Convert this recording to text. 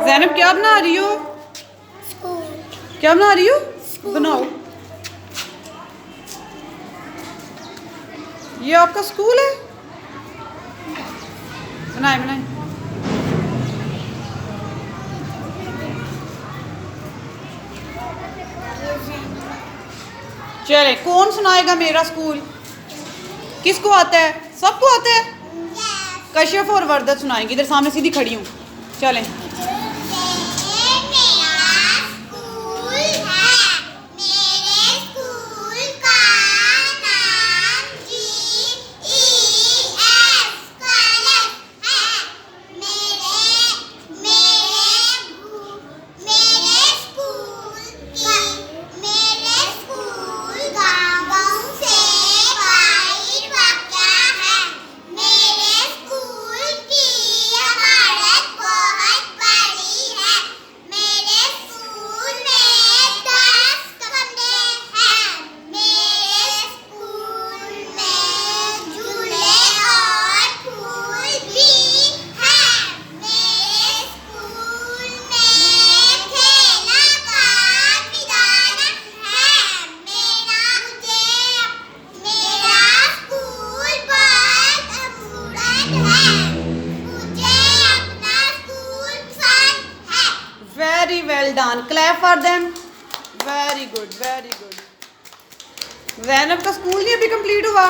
ज़ैनब क्या बना रही हो? क्या बना रही हो? बनाओ। ये आपका स्कूल है? बनाए बनाए। चले, कौन सुनाएगा मेरा स्कूल? किसको आता है? सबको आता है? कश्यप और वर्दत सुनाएंगे। इधर सामने सीधी खड़ी हूँ। चलें। Very well done. Clap for them. Very good, very good. Zainab का स्कूल नहीं अभी कंप्लीट हुआ?